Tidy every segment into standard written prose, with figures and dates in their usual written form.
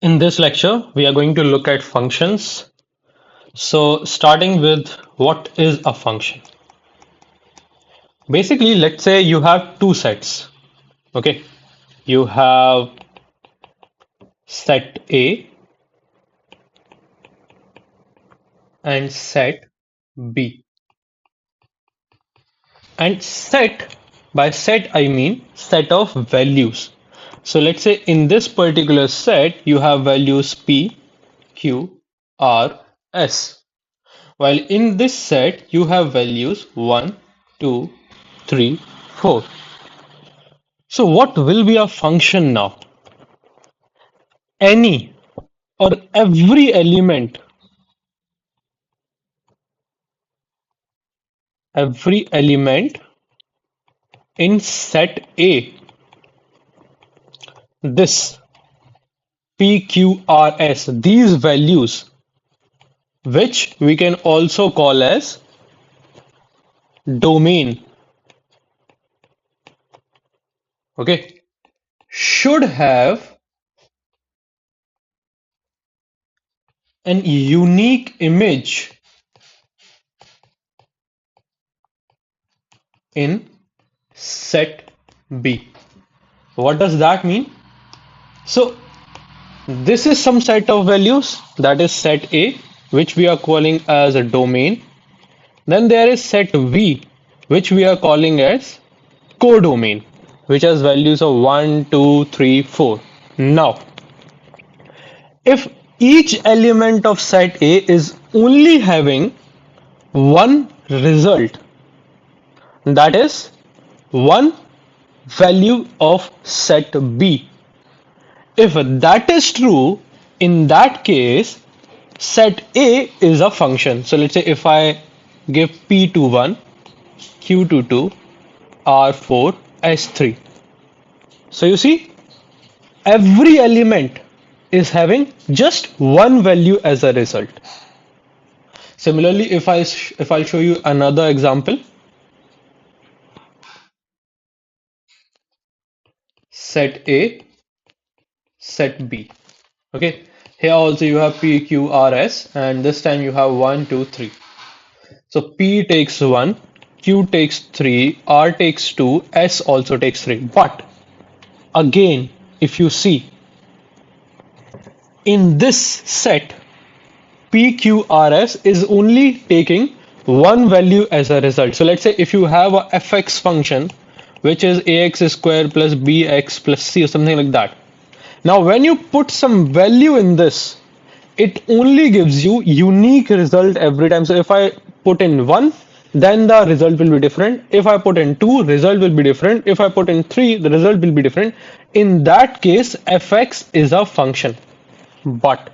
In this lecture, we are going to look at functions. So, starting with what is a function? Basically, let's say you have two sets. Okay, you have set A and set B. And set, by set I mean set of values. So, let's say in this particular set, you have values P, Q, R, S. While in this set, you have values 1, 2, 3, 4. So what will be a function now? Any or every element in set A, this P, Q, R, S, these values, which we can also call as domain, okay, should have an unique image in set B. What does that mean? So this is some set of values, that is set A, which we are calling as a domain. Then there is set V, which we are calling as codomain, which has values of 1, 2, 3, 4. Now, if each element of set A is only having one result, that is one value of set B. If that is true, in that case, set A is a function. So let's say if I give P to 1, Q to 2, R 4, S 3. So you see, every element is having just one value as a result. Similarly, if I'll show you another example, set A, set B. Okay, here also you have P, Q, R, S, and this time you have 1, 2, 3. So P takes 1, Q takes 3, R takes 2, S also takes 3. But again, if you see in this set, PQRS is only taking one value as a result. So let's say if you have a fx function which is ax square plus bx plus c or something like that. Now when you put some value in this, it only gives you unique result every time. So if I put in 1, then the result will be different. If I put in 2, result will be different. If I put in 3, the result will be different. In that case, fx is a function. But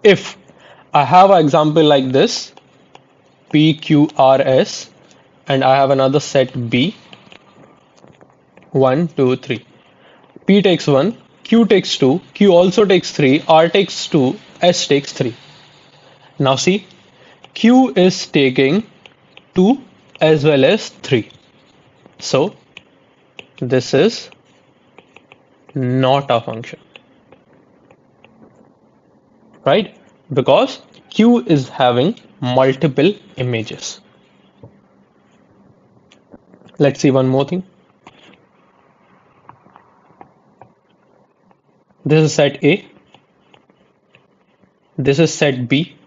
if I have an example like this, PQRS, and I have another set B, 1, 2, 3. P takes 1, Q takes 2, Q also takes 3, R takes 2, S takes 3. Now see, Q is taking 2 as well as 3. So this is not a function, right? Because Q is having multiple images. Let's see one more thing. This is set A. This is set B.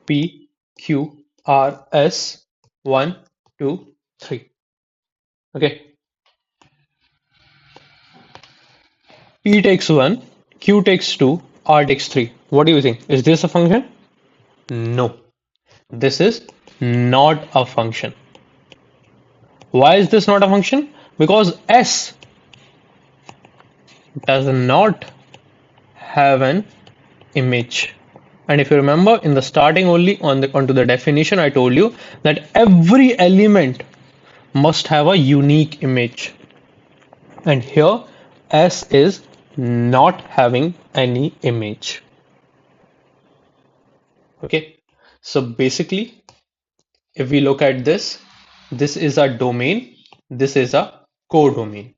P, Q, R, S, 1, 2, 3. Okay. P takes 1, Q takes 2, R takes 3. What do you think? Is this a function? No. This is not a function. Why is this not a function? Because S does not have an image. And if you remember in the starting only onto the definition, I told you that every element must have a unique image. And here S is not having any image. Okay, so basically, if we look at this, this is a domain, this is a codomain.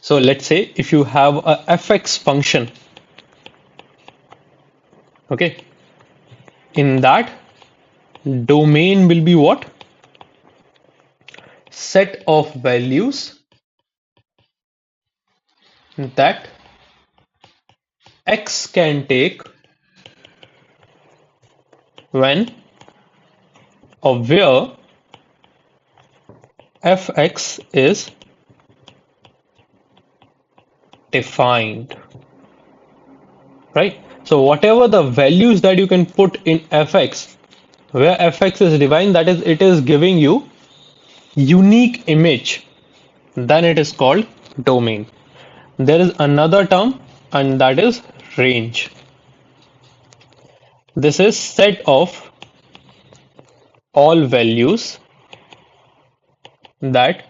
So let's say if you have a fx function Okay, in that domain will be what? Set of values that x can take when or where fx is defined, right? So whatever the values that you can put in fx, where fx is defined, that is, it is giving you unique image, then it is called domain. There is another term, and that is range. This is set of all values that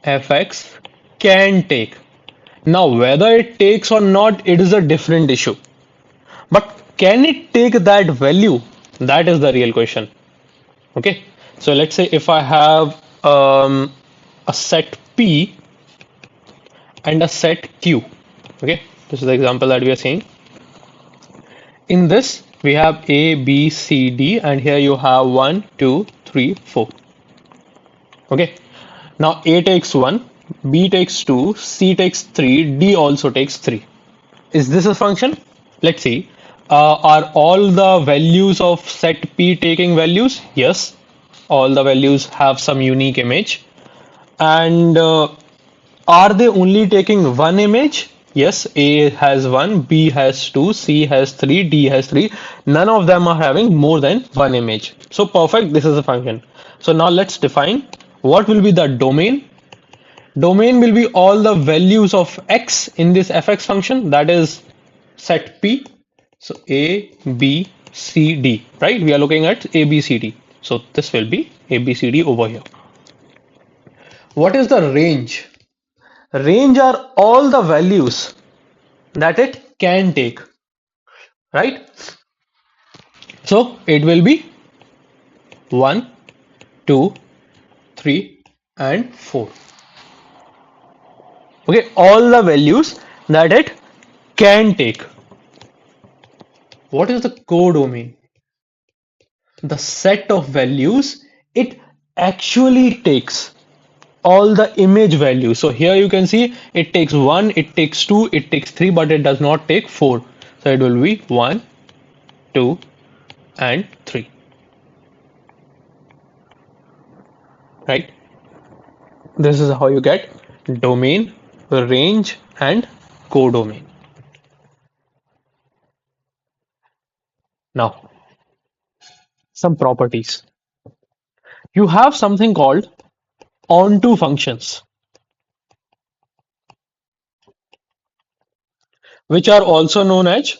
fx can take. Now, whether it takes or not, it is a different issue. But can it take that value? That is the real question. Okay. So let's say if I have a set P and a set Q. Okay. This is the example that we are seeing. In this, we have A, B, C, D, and here you have 1, 2, 3, 4. Okay. Now A takes 1, B takes 2, C takes 3, D also takes 3. Is this a function? Let's see. Are all the values of set P taking values? Yes. All the values have some unique image. And are they only taking one image? Yes, A has 1, B has 2, C has 3, D has 3. None of them are having more than one image. So perfect, this is a function. So now let's define what will be the domain. Domain will be all the values of x in this fx function, that is set P. So A, B, C, D, right? We are looking at A, B, C, D. So this will be A, B, C, D over here. What is the range? Range are all the values that it can take, right? So it will be 1, 2, 3, and 4. Okay, all the values that it can take. What is the codomain? The set of values it actually takes, all the image values. So here you can see it takes 1, it takes 2, it takes 3, but it does not take 4. So it will be 1, 2, and 3. Right? This is how you get domain, range, and codomain. Now, some properties. You have something called onto functions, which are also known as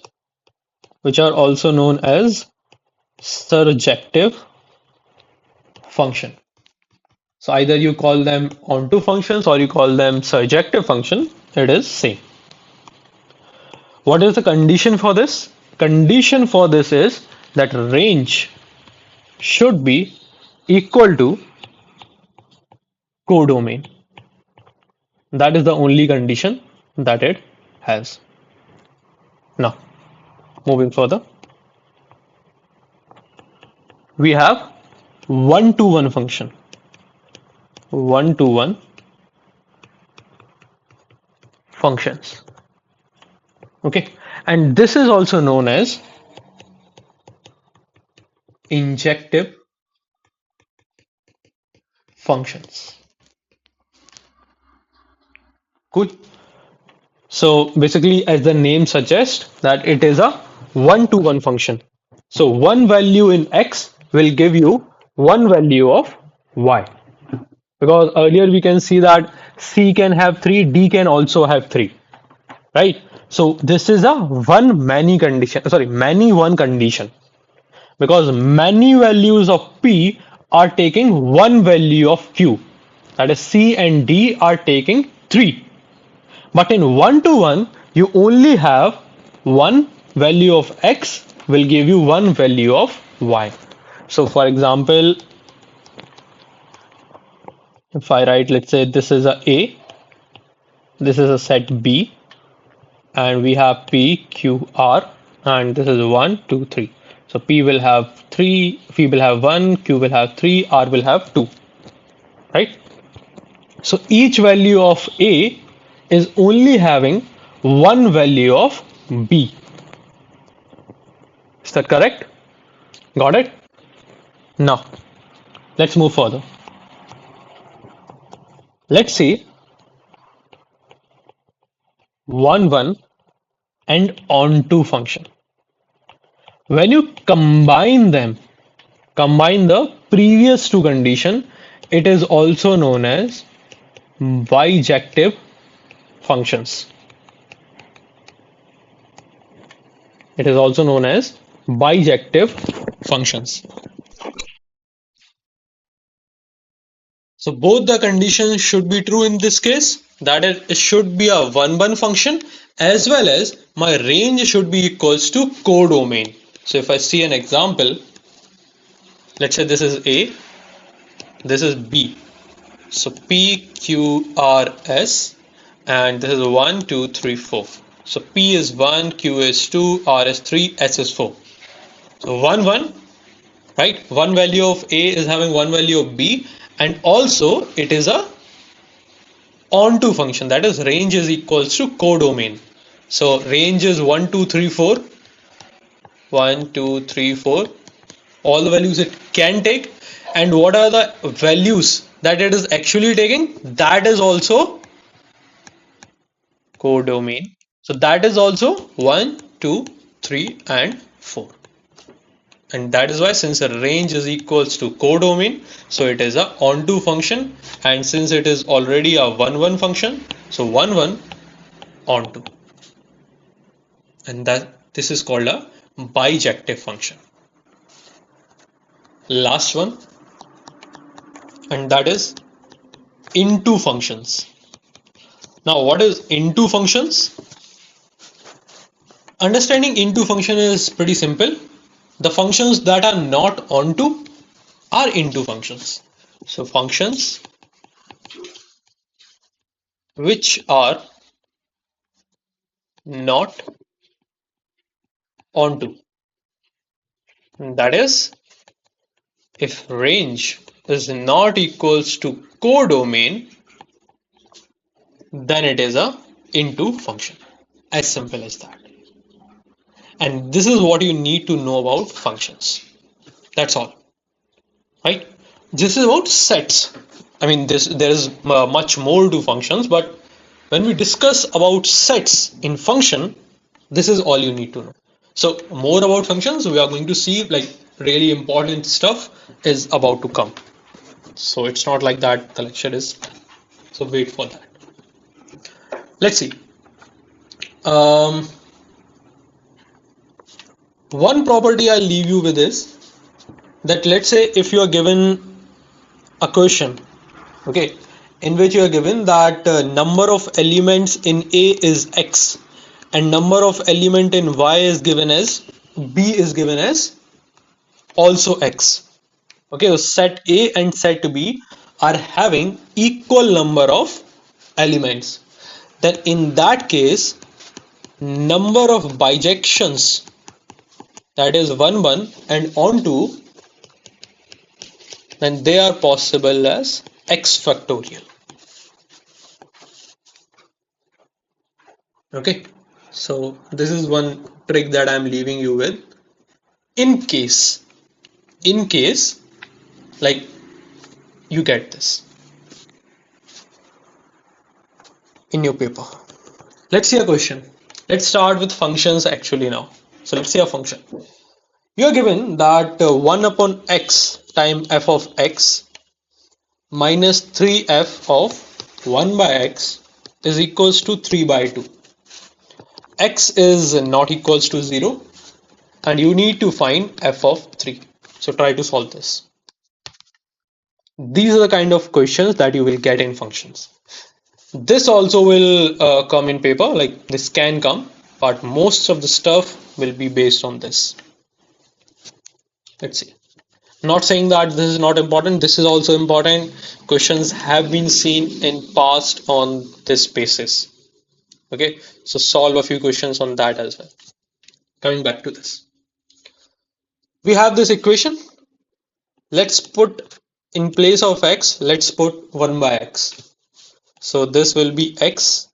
surjective function. So either you call them onto functions or you call them surjective function, it is same. What is the condition for this? Condition for this is that range should be equal to codomain. That is the only condition that it has. Now, moving further, we have one-to-one function. One-to-one functions. Okay, and this is also known as injective functions. Cool. So basically, as the name suggests, that it is a one-to-one function. So one value in x will give you one value of y. Because earlier we can see that C can have 3, D can also have 3, right? So this is a one many condition, sorry, many one condition, because many values of P are taking one value of Q, that is C and D are taking 3. But in one-to-one, you only have one value of X will give you one value of Y. So for example, if I write, let's say this is a, this is a set B, and we have P, Q, R. and this is 1, 2, 3. So P will have 3, P will have 1, Q will have 3, R will have 2, right? So each value of A is only having one value of B. Is that correct? Got it? Now, let's move further. Let's see 1, 1 and onto function. When you combine them, combine the previous two condition, it is also known as bijective functions. It is also known as bijective functions. So both the conditions should be true in this case. That is, it should be a one-one function, as well as my range should be equals to codomain. So if I see an example, let's say this is A, this is B. So P, Q, R, S, and this is 1, 2, 3, 4. So P is 1, Q is 2, R is 3, S is 4. So 1, 1, right? One value of A is having one value of B, and also it is a onto function, that is range is equals to codomain. So range is 1, 2, 3, 4, 1, 2, 3, 4, all the values it can take, and what are the values that it is actually taking, that is also codomain. So that is also 1, 2, 3 and 4. And that is why, since the range is equals to codomain, so it is a onto function, and since it is already a 1, 1 function, so 1, 1 onto, and that this is called a bijective function. Last one, and that is into functions. Now what is into functions? Understanding into function is pretty simple. The functions that are not onto are into functions. So functions which are not onto, that is, if range is not equals to codomain, then it is a into function. As simple as that. And this is what you need to know about functions. That's all, right? This is about sets. I mean, there is much more to functions, but when we discuss about sets in function, this is all you need to know. So more about functions, we are going to see, like, really important stuff is about to come. So it's not like that the lecture is. So wait for that. Let's see. One property I'll leave you with is that, let's say if you are given a question, okay, in which you are given that number of elements in A is X and number of element in Y is given as B is given as also X. Okay, so set A and set B are having equal number of elements. Then in that case, number of bijections, that is 1, 1 and onto, then they are possible as X factorial. Okay, so this is one trick that I'm leaving you with. In case like you get this in your paper. Let's see a question. Let's start with functions actually now. So let's see a function. You are given that 1 upon x time f of x minus 3f of 1 by x is equals to 3 by 2. X is not equals to 0 and you need to find f of 3. So try to solve this. These are the kind of questions that you will get in functions. This also will come in paper, like this can come, but most of the stuff will be based on this. Let's see. Not saying that this is not important, this is also important. Questions have been seen in past on this basis. Okay, so solve a few questions on that as well. Coming back to this, we have this equation. Let's put in place of x, let's put 1 by x. So this will be x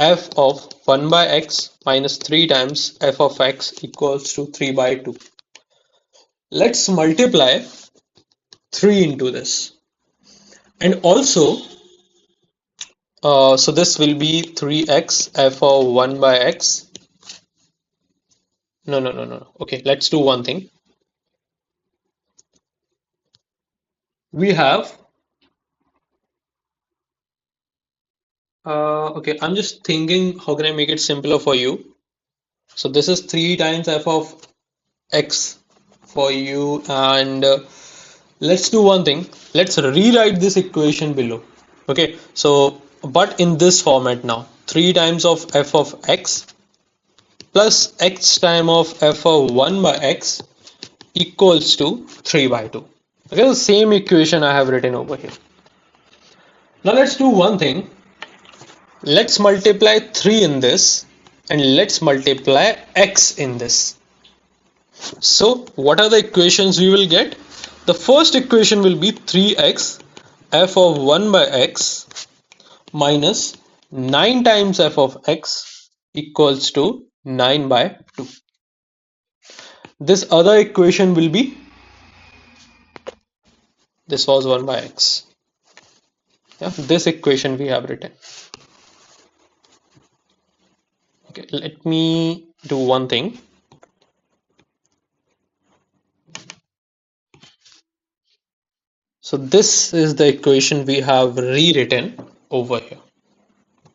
f of 1 by x minus 3 times f of x equals to 3 by 2. Let's multiply 3 into this. And also, so this will be 3x f of 1 by x. No. Okay, let's do one thing. We have, okay, I'm just thinking how can I make it simpler for you. So this is 3 times f of x for you, and let's do one thing. Let's rewrite this equation below. Okay, so but in this format now, 3 times of f of x plus x time of f of 1 by x equals to 3 by 2. Okay, the same equation I have written over here. Now let's do one thing. Let's multiply 3 in this and let's multiply x in this. So what are the equations we will get? The first equation will be 3x f of 1 by x minus 9 times f of x equals to 9 by 2. This other equation will be, this was 1 by x. Yeah, this equation we have written. Okay, let me do one thing. So this is the equation we have rewritten over here.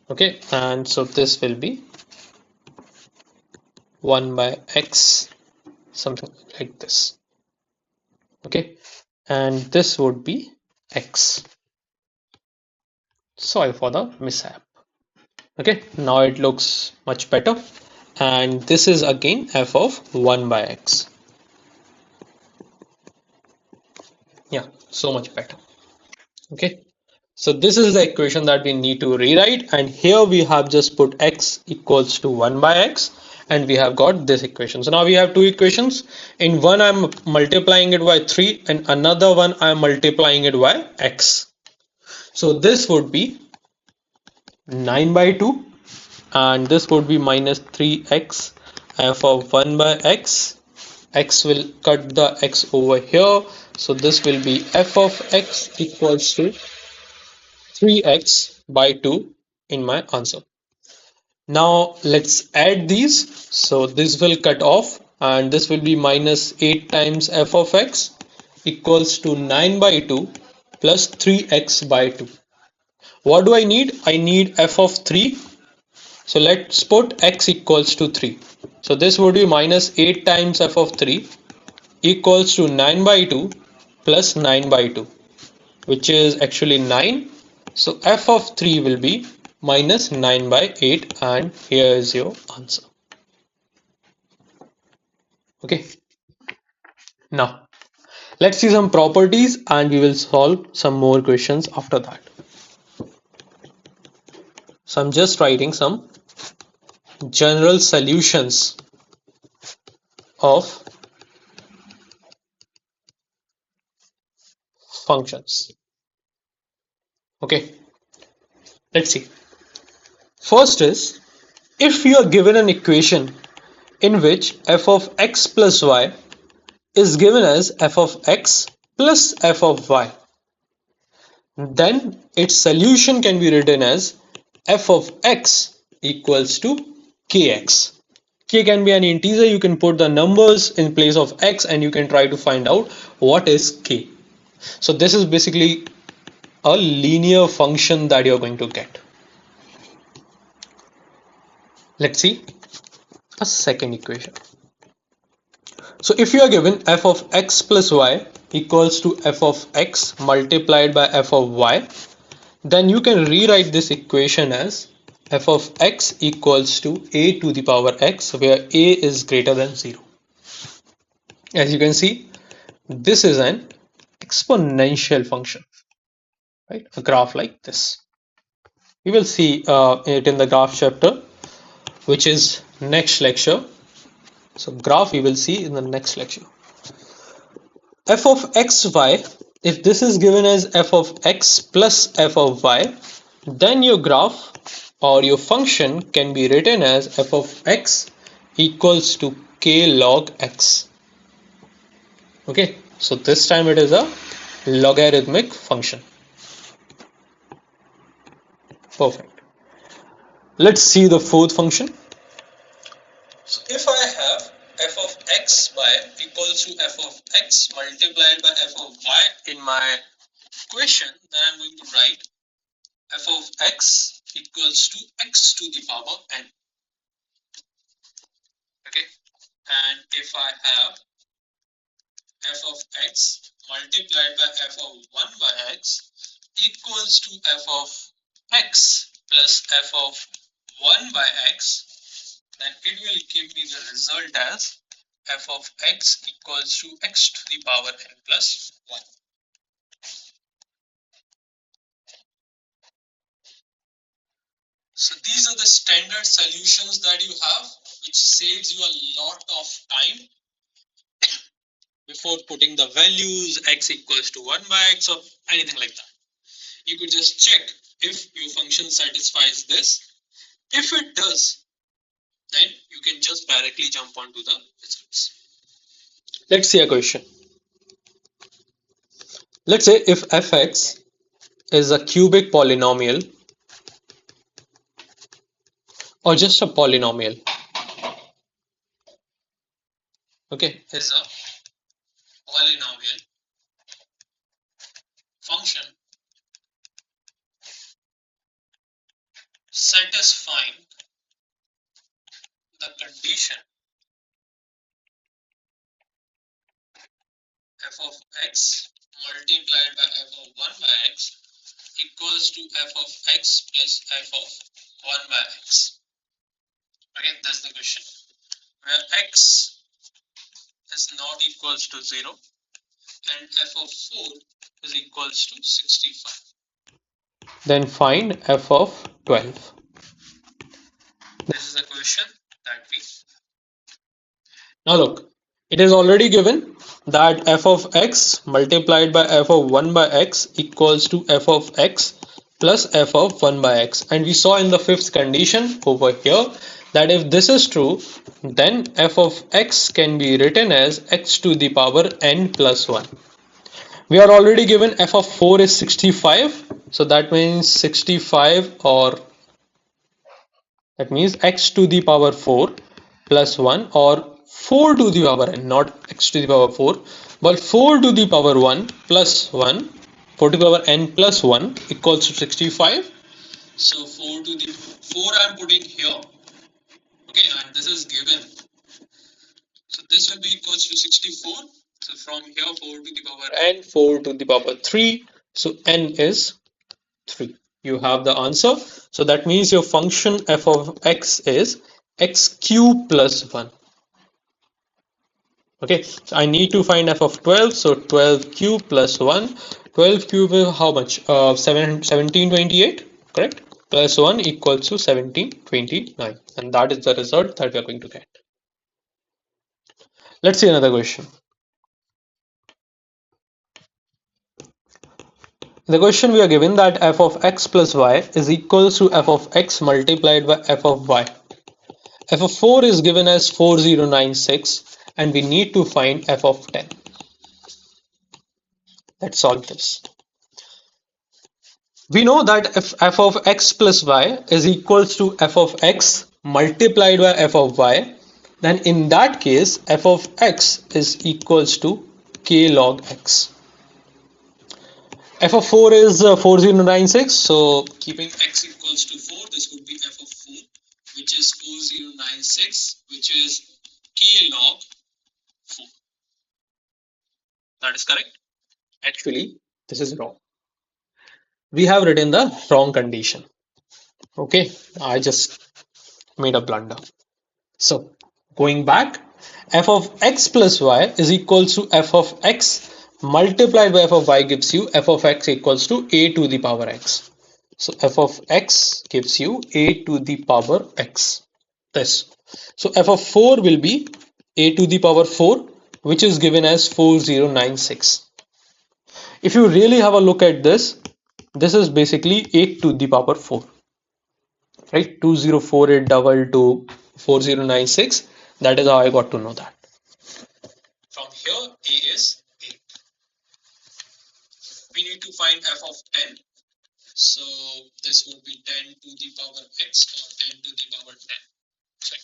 Okay, and so this will be 1 by x, something like this. Okay, and this would be x. Sorry for the mishap. Okay, now it looks much better, and this is again f of 1 by x. Yeah, so much better. Okay, so this is the equation that we need to rewrite, and here we have just put x equals to 1 by x, and we have got this equation. So now we have two equations. In one I'm multiplying it by 3, and another one I'm multiplying it by x. So this would be 9 by 2, and this would be minus 3x f of 1 by x. X will cut the x over here, so this will be f of x equals to 3x by 2 in my answer. Now let's add these. So this will cut off, and this will be minus 8 times f of x equals to 9 by 2 plus 3x by 2. What do I need? I need f of 3. So let's put x equals to 3. So this would be minus 8 times f of 3 equals to 9 by 2 plus 9 by 2, which is actually 9. So f of 3 will be minus 9 by 8, and here is your answer. Okay, now let's see some properties and we will solve some more questions after that. So I'm just writing some general solutions of functions. Okay, let's see. First is, if you are given an equation in which f of x plus y is given as f of x plus f of y, then its solution can be written as f of x equals to kx. K can be an integer, you can put the numbers in place of x and you can try to find out what is k. So this is basically a linear function that you're going to get. Let's see a second equation. So if you are given f of x plus y equals to f of x multiplied by f of y, then you can rewrite this equation as f of x equals to a to the power x, where a is greater than 0. As you can see, this is an exponential function, right? A graph like this. We will see it in the graph chapter, which is next lecture. So graph we will see in the next lecture. F of xy, if this is given as f of x plus f of y, then your graph or your function can be written as f of x equals to k log x. Okay, so this time it is a logarithmic function. Perfect. Let's see the fourth function. So if I have f of x y equals to f of x multiplied by f of y in my equation, then I'm going to write f of x equals to x to the power n. Okay, and if I have f of x multiplied by f of 1 by x equals to f of x plus f of 1 by x, then it will give me the result as f of x equals to x to the power n plus 1. So these are the standard solutions that you have, which saves you a lot of time before putting the values x equals to 1 by x or anything like that. You could just check if your function satisfies this. If it does, then you can just directly jump onto the results. Let's see a question. Let's say if fx is a cubic polynomial or just a polynomial, okay, is a polynomial function satisfying the condition f of x multiplied by f of 1 by x equals to f of x plus f of 1 by x. Again, that's the question, where x is not equals to 0 and f of 4 is equals to 65. Then find f of 12. This is the question that we. Now look, it is already given that f of x multiplied by f of 1 by x equals to f of x plus f of 1 by x, and we saw in the fifth condition over here that if this is true, then f of x can be written as x to the power n plus 1. We are already given f of 4 is 65, so that means 65, or that means x to the power 4 plus 1, or 4 to the power n, not x to the power 4, but 4 to the power 1 plus 1, 4 to the power n plus 1 equals to 65. So 4 to the 4 I am putting here. Okay, and this is given. So this will be equals to 64. So from here 4 to the power n, 4 to the power 3. So n is 3. You have the answer. So that means your function f of x is x cube plus 1. Okay, so I need to find f of 12. So 12 cube plus 1. 12 cube is how much? 1728, correct? Plus 1 equals to 1729. And that is the result that we are going to get. Let's see another question. In the question we are given that f of x plus y is equals to f of x multiplied by f of y. F of 4 is given as 4096 and we need to find f of 10. Let's solve this. We know that if f of x plus y is equals to f of x multiplied by f of y, then in that case f of x is equals to k log x. F of 4 is 4096, so keeping x equals to 4, this would be f of 4, which is 4096, which is k log 4. That is correct. Actually, this is wrong. We have written the wrong condition. Okay, I just made a blunder. So, going back, f of x plus y is equals to f of x multiplied by f of y gives you f of x equals to a to the power x. So, f of x gives you a to the power x. This. So, f of 4 will be a to the power 4, which is given as 4096. If you really have a look at this, this is basically 8 to the power 4, right? 204822 4096. That is how I got to know that. From here, a is 8. We need to find f of 10. So this would be 10 to the power x or 10 to the power 10. So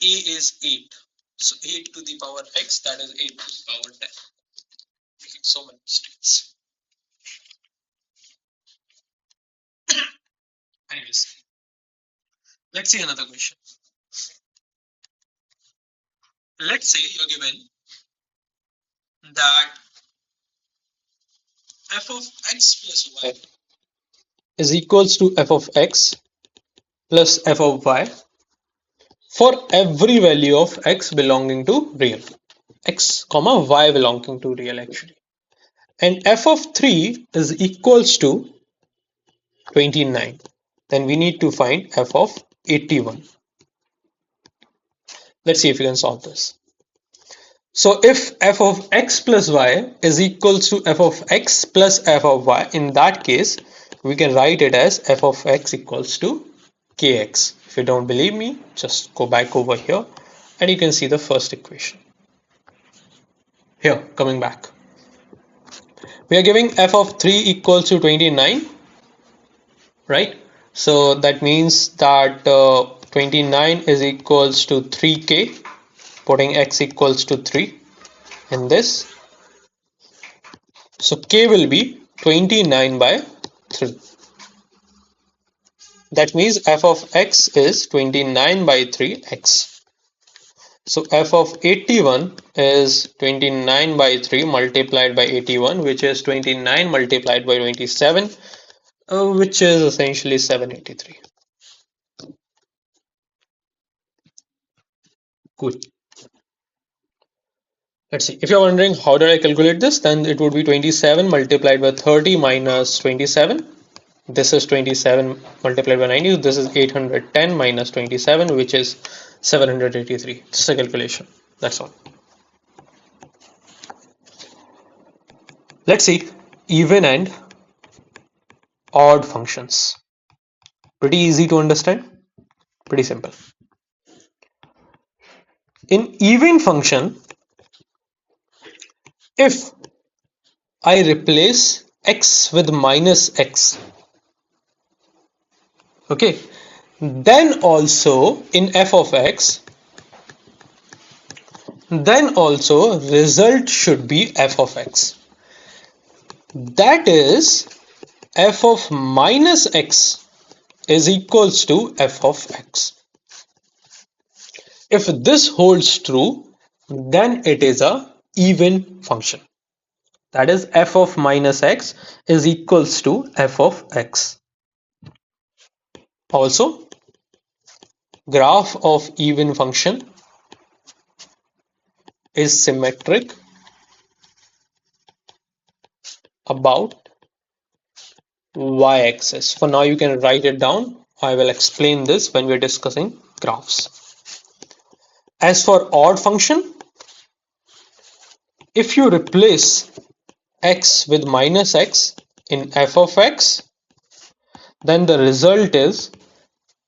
a is 8. So 8 to the power x, that is 8 to the power 10. Making so many mistakes. Anyways, let's see another question. Let's say you're given that f of x plus y is equals to f of x plus f of y for every value of x belonging to real. X comma y belonging to real actually. And f of 3 is equals to 29. Then we need to find f of 81. Let's see if we can solve this. So if f of x plus y is equals to f of x plus f of y, in that case, we can write it as f of x equals to kx. If you don't believe me, just go back over here and you can see the first equation. Here, coming back. We are giving f of 3 equals to 29, right? So that means that 29 is equals to 3k, putting x equals to 3 in this. So k will be 29 by 3. That means f of x is 29 by 3x. So f of 81 is 29 by 3 multiplied by 81, which is 29 multiplied by 27, which is essentially 783. Cool. Let's see. If you're wondering how did I calculate this, then it would be 27 multiplied by 30 minus 27. This is 27 multiplied by 90. This is 810 minus 27, which is 783. Just a calculation. That's all. Let's see even and odd functions. Pretty easy to understand. Pretty simple. In even function, if I replace x with minus x, okay, then also in f of x, then also result should be f of x. That is f of minus x is equals to f of x. If this holds true, then it is a even function. That is f of minus x is equals to f of x. Also, graph of even function is symmetric about y-axis. For now, you can write it down. I will explain this when we are discussing graphs. As for odd function, if you replace x with minus x in f of x, then the result is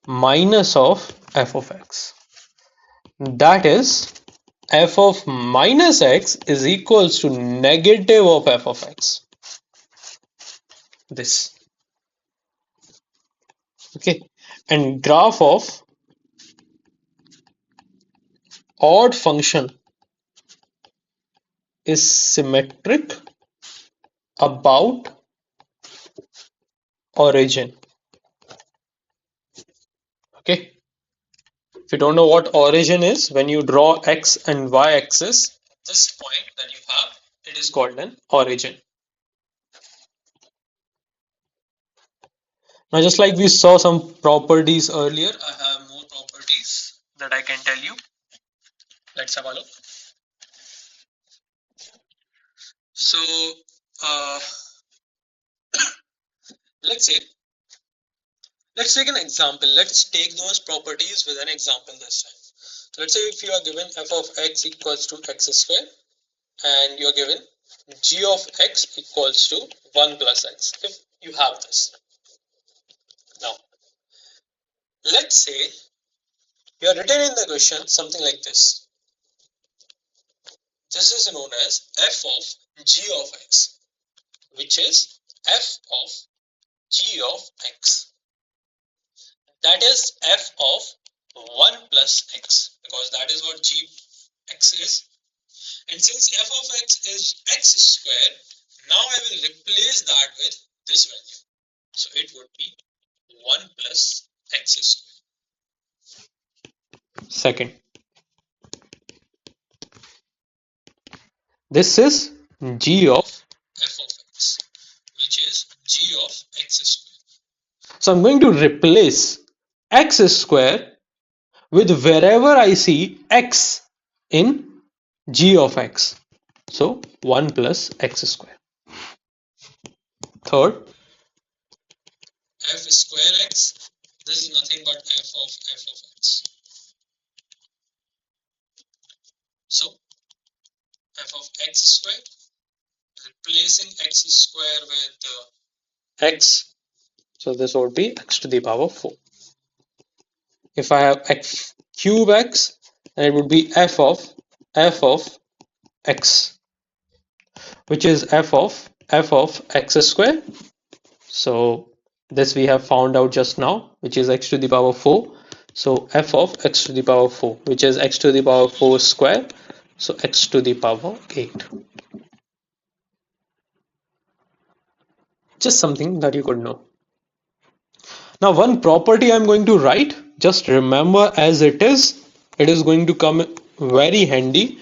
minus of f of x. That is f of minus x is equals to negative of f of x. This. Okay. And graph of odd function is symmetric about origin. Okay. If you don't know what origin is, when you draw x and y axis, this point that you have, it is called an origin. Now, just like we saw some properties earlier, I have more properties that I can tell you. Let's have a look. So, uh, let's say, let's take an example. Let's take those properties with an example this time. Let's say if you are given f of x equals to x square and you are given g of x equals to 1 plus x. If you have this. Now, let's say you are written in the question something like this. This is known as f of g of x, which is f of g of x. That is f of 1 plus x, because that is what g x is. And since f of x is x square, now I will replace that with this value. So it would be 1 plus x square. Second, this is g of f of x, which is g of x square. So I'm going to replace x square with wherever I see x in g of x. So 1 plus x square. Third, f square x, this is nothing but f of x. So f of x square, replacing x square with x, so this would be x to the power 4. If I have x cube x, then it would be f of x, which is f of x square. So this we have found out just now, which is x to the power 4. So f of x to the power 4, which is x to the power 4 square. So x to the power 8. Just something that you could know. Now one property I'm going to write, just remember as it is going to come very handy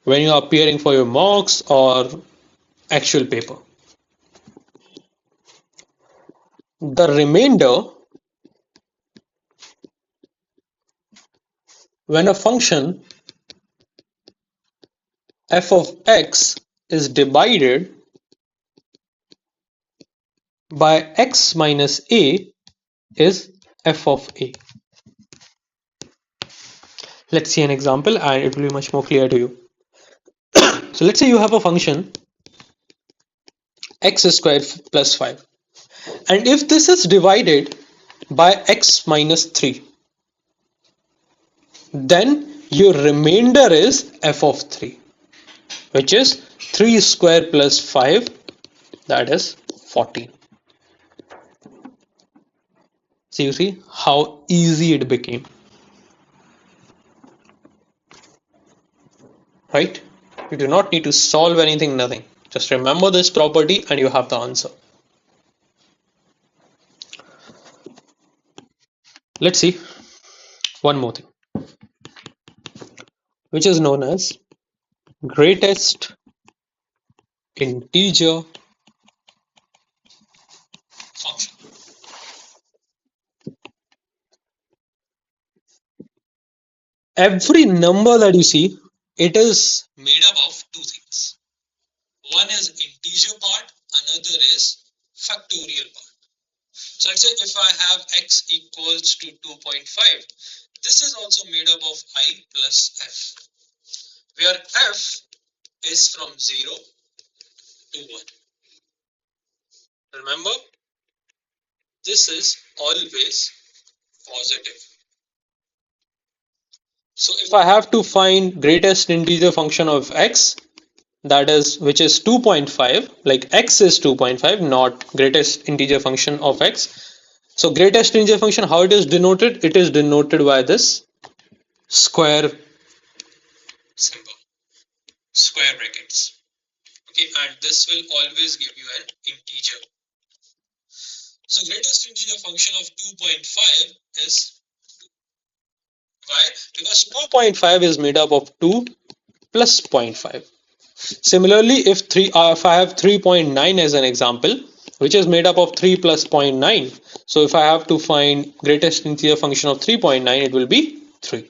when you are appearing for your mocks or actual paper. The remainder, when a function f of x is divided by x minus a, is f of a. Let's see an example and it will be much more clear to you. So let's say you have a function x squared plus 5, and if this is divided by x minus 3, then your remainder is f of 3, which is 3 square plus 5, that is 14. So you see how easy it became, right? You do not need to solve anything, nothing. Just remember this property and you have the answer. Let's see one more thing, which is known as greatest integer function. Every number that you see, it is made up of two things. One is integer part, another is factorial part. So let's say if I have x equals to 2.5, this is also made up of I plus f, where f is from 0 to 1. Remember, this is always positive. So if I have to find greatest integer function of x, that is, which is 2.5, like x is 2.5, not greatest integer function of x. So greatest integer function, how it is denoted? It is denoted by this square symbol, square brackets. Okay, and this will always give you an integer. So greatest integer function of 2.5 is 2. Why? Because 2.5 is made up of 2 plus 0.5. Similarly, if I have 3.9 as an example, which is made up of 3 plus 0.9, so if I have to find greatest integer function of 3.9, it will be 3.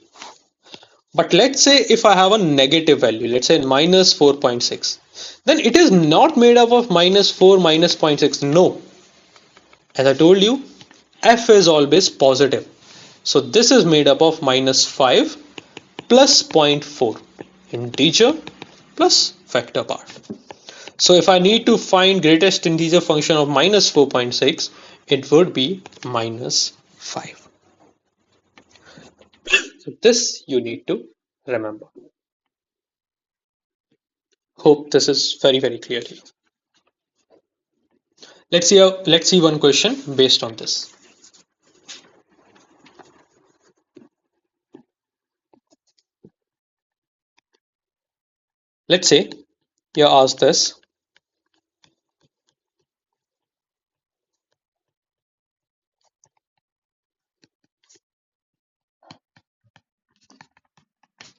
But let's say if I have a negative value, let's say minus 4.6, then it is not made up of minus 4 minus 0.6. No, as I told you, f is always positive. So this is made up of minus 5 plus zero point 0.4, integer plus vector part. So if I need to find greatest integer function of minus 4.6, it would be minus 5. So this you need to remember. Hope this is very, very clear to you. Let's see one question based on this. Let's say you're asked this.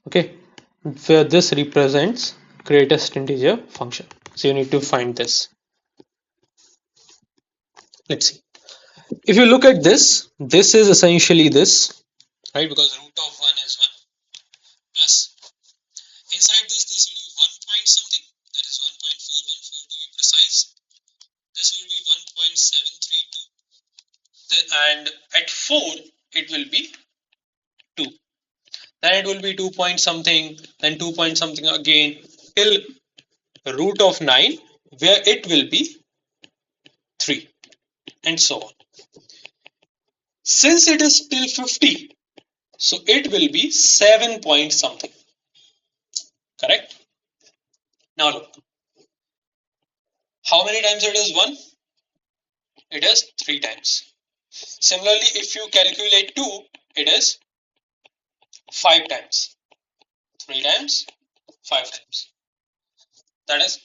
Okay, where this represents greatest integer function. So you need to find this. Let's see. If you look at this is essentially this, right? Because root of 1 is 1 plus. Inside this will be 1 point something, that is 1.414 to be precise. This will be 1.732. And at 4, it will be 2. Then it will be 2 point something, then 2 point something again, till root of 9, where it will be 3, and so on. Since it is till 50, so it will be 7 point something. Correct? Now look. How many times it is 1? It is 3 times. Similarly, if you calculate 2, it is 5 times. 3 times, 5 times. That is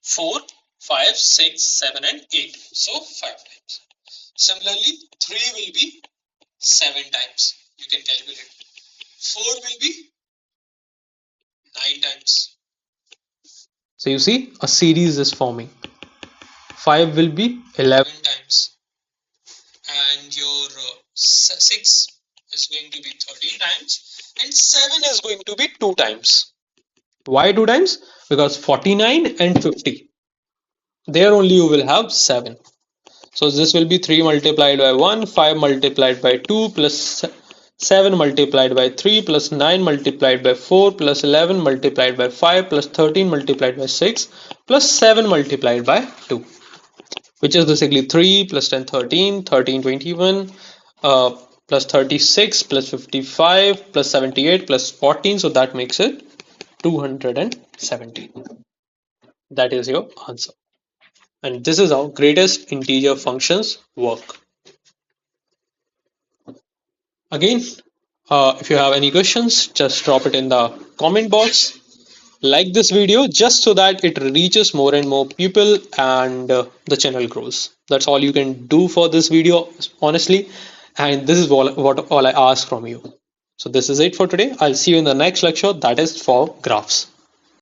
4, 5, 6, 7 and 8. So 5 times. Similarly, 3 will be 7 times. You can calculate. 4 will be 9 times. So you see a series is forming. 5 will be 11 times. And your 6 is going to be 13 times. And 7 is going to be 2 times. Why 2 times? Because 49 and 50. There only you will have 7. So this will be 3 multiplied by 1, 5 multiplied by 2 plus 7 multiplied by 3 plus 9 multiplied by 4 plus 11 multiplied by 5 plus 13 multiplied by 6 plus 7 multiplied by 2, which is basically 3 plus 10 13, 13 21, plus 36 plus 55 plus 78 plus 14, so that makes it 217. That is your answer. And this is how greatest integer functions work. Again, if you have any questions, just drop it in the comment box. Like this video just so that it reaches more and more people and the channel grows. That's all you can do for this video, honestly. And this is all I ask from you. So this is it for today. I'll see you in the next lecture, that is for graphs.